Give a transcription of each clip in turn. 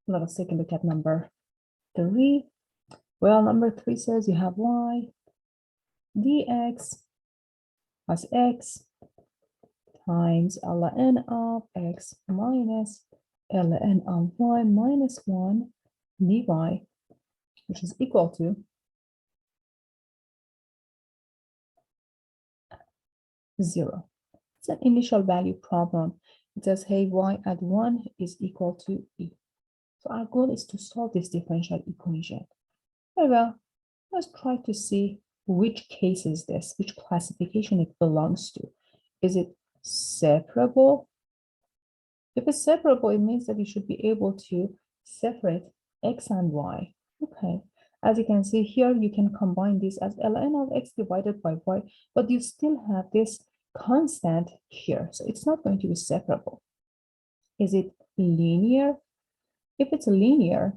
Let us take a look at number 3. Well, number 3 says you have y dx plus x times ln of x minus ln of y minus 1 dy, which is equal to 0. It's an initial value problem. It says, hey, y at 1 is equal to e. So our goal is to solve this differential equation. Very well, let's try to see which case is this, which classification it belongs to. Is it separable? If it's separable, it means that you should be able to separate x and y. Okay, as you can see here, you can combine this as ln of x divided by y, but you still have this constant here, so it's not going to be separable. Is it linear? If it's linear,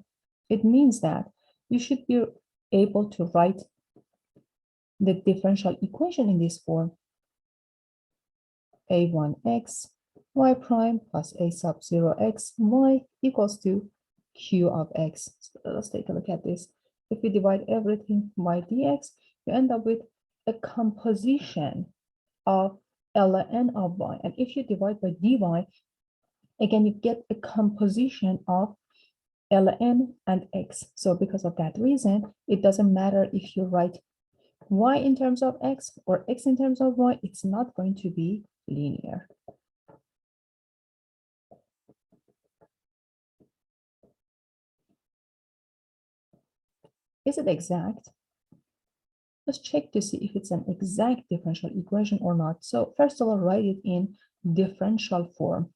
it means that you should be able to write the differential equation in this form: a1x y prime plus a sub 0 x y equals to q of x. So let's take a look at this. If you divide everything by dx, you end up with a composition of ln of y. And if you divide by dy, again, you get a composition of ln and x. So because of that reason, it doesn't matter if you write y in terms of x or x in terms of y, it's not going to be linear. Is it exact? Let's check to see if it's an exact differential equation or not. So first of all, write it in differential form: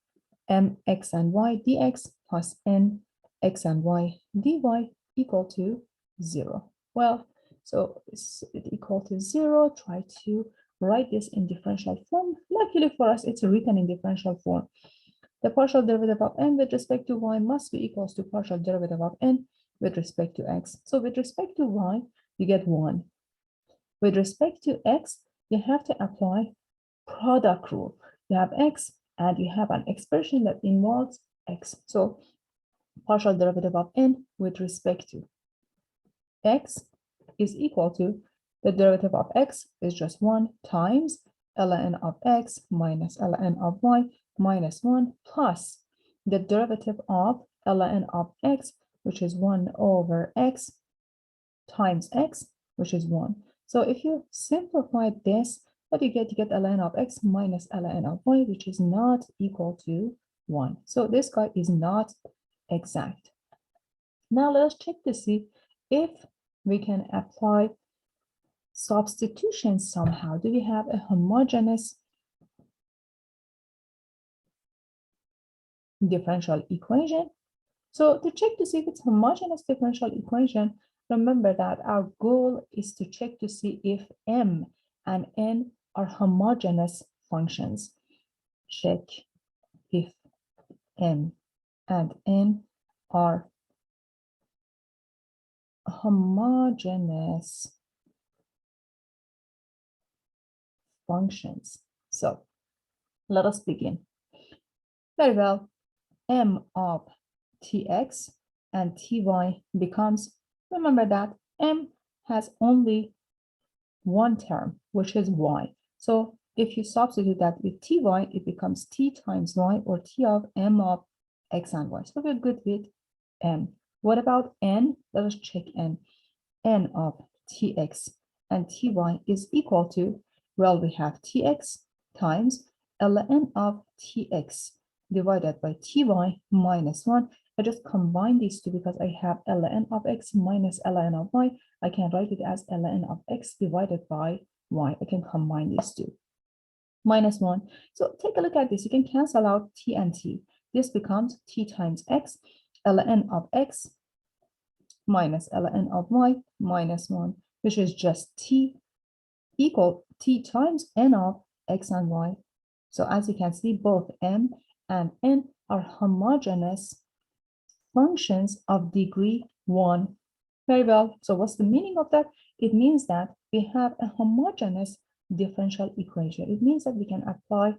mx and y dx plus n x and y dy equal to 0. Well, so it's equal to 0. Try to write this in differential form. Luckily for us, it's written in differential form. The partial derivative of n with respect to y must be equals to partial derivative of n with respect to x. So with respect to y, you get 1. With respect to x, you have to apply product rule. You have x and you have an expression that involves x. So partial derivative of n with respect to x is equal to the derivative of x is just 1 times ln of x minus ln of y minus 1 plus the derivative of ln of x, which is 1 over x times x, which is 1. So if you simplify this, what you get ln of x minus ln of y, which is not equal to 1. So this guy is not exact. Now let's check to see if we can apply substitution somehow. Do we have a homogeneous differential equation? So to check to see if it's homogeneous differential equation, remember that our goal is to check to see if m and n are homogeneous functions. Check if m and n are homogeneous functions. So let us begin. Very well, m of tx and ty becomes, remember that m has only one term, which is y. So if you substitute that with ty, it becomes t times y, or t of m of x and y. So we're good with m. What about n? Let us check n. N of tx and ty is equal to, well, we have tx times ln of tx divided by ty minus 1. I just combine these two because I have ln of x minus ln of y. I can write it as ln of x divided by y. I can combine these two. Minus 1. So take a look at this. You can cancel out t and t. This becomes t times x, ln of x minus ln of y minus 1, which is just t equal t times n of x and y. So as you can see, both m and n are homogeneous functions of degree 1. Very well. So what's the meaning of that? It means that we have a homogeneous differential equation. It means that we can apply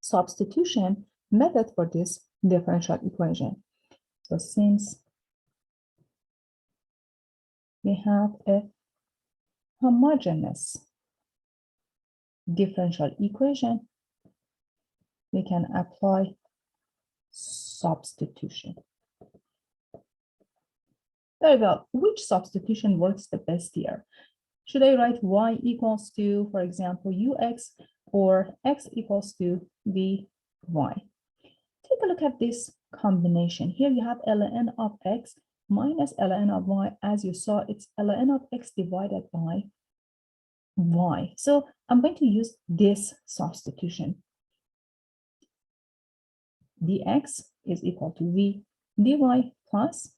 substitution method for this differential equation. So since we have a homogeneous differential equation, we can apply substitution. Very well. Which substitution works the best here? Should I write y equals to, for example, ux, or x equals to vy? Take a look at this combination. Here you have ln of x minus ln of y. As you saw, it's ln of x divided by y. So I'm going to use this substitution. Dx is equal to v dy plus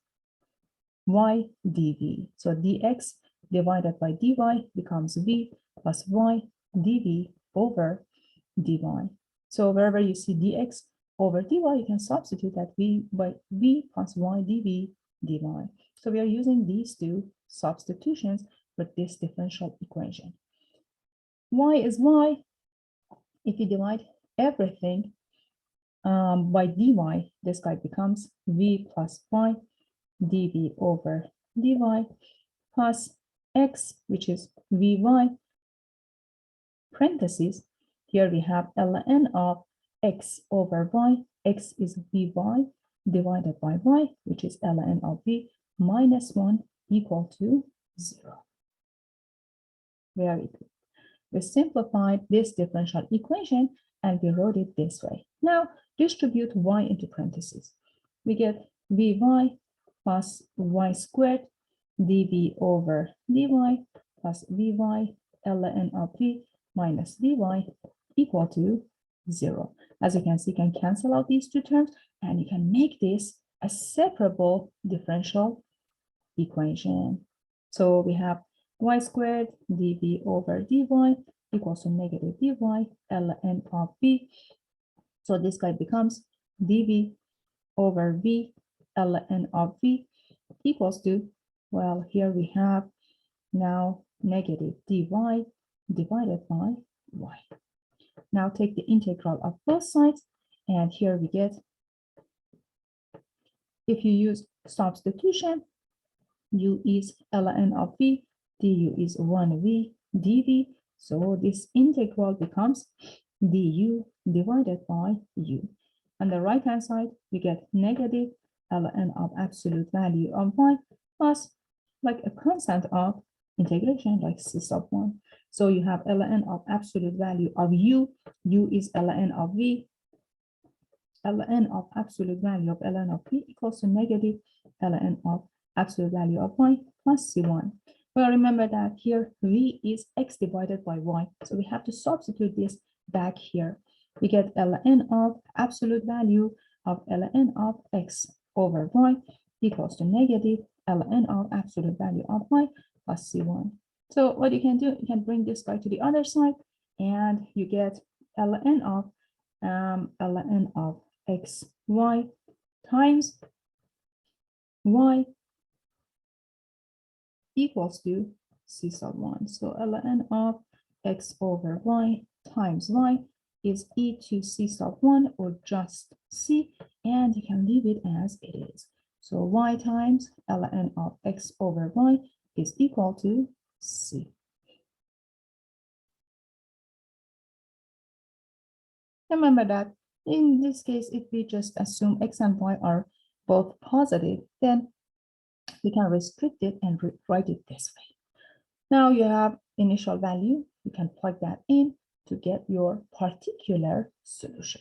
y dv. So dx divided by dy becomes v plus y dv over dy. So wherever you see dx over dy, you can substitute that v by v plus y dv dy. So we are using these two substitutions for this differential equation. Y is y. If you divide everything by dy, this guy becomes v plus y dv over dy plus x, which is vy, parentheses. Here we have ln of x over y. X is vy divided by y, which is ln of v minus 1 equal to 0. Very good. We simplified this differential equation and we wrote it this way. Now distribute y into parentheses. We get vy plus y squared dv over dy plus vy ln of v minus dy equal to 0. As you can see, you can cancel out these two terms and you can make this a separable differential equation. So we have y squared dv over dy equals to negative dy ln of v. So this guy becomes dv over v ln of v equals to, well, here we have now negative dy divided by y. Now take the integral of both sides, and here we get, if you use substitution, u is ln of v, du is 1v dv. So this integral becomes du divided by u. On the right hand side, we get negative ln of absolute value of y plus like a constant of integration, like c sub 1. So you have ln of absolute value of u is ln of v, ln of absolute value of ln of v equals to negative ln of absolute value of y plus c1. Well, remember that here v is x divided by y, so we have to substitute this back here. We get ln of absolute value of ln of x over y equals to negative ln of absolute value of y plus c1. So what you can do, you can bring this guy to the other side, and you get ln of x y times y equals to c sub 1. So ln of x over y times y is e to c sub 1, or just c, and you can leave it as it is. So y times ln of x over y is equal to c. Remember that in this case, if we just assume x and y are both positive, then we can restrict it and write it this way. Now you have initial value, you can plug that in to get your particular solution.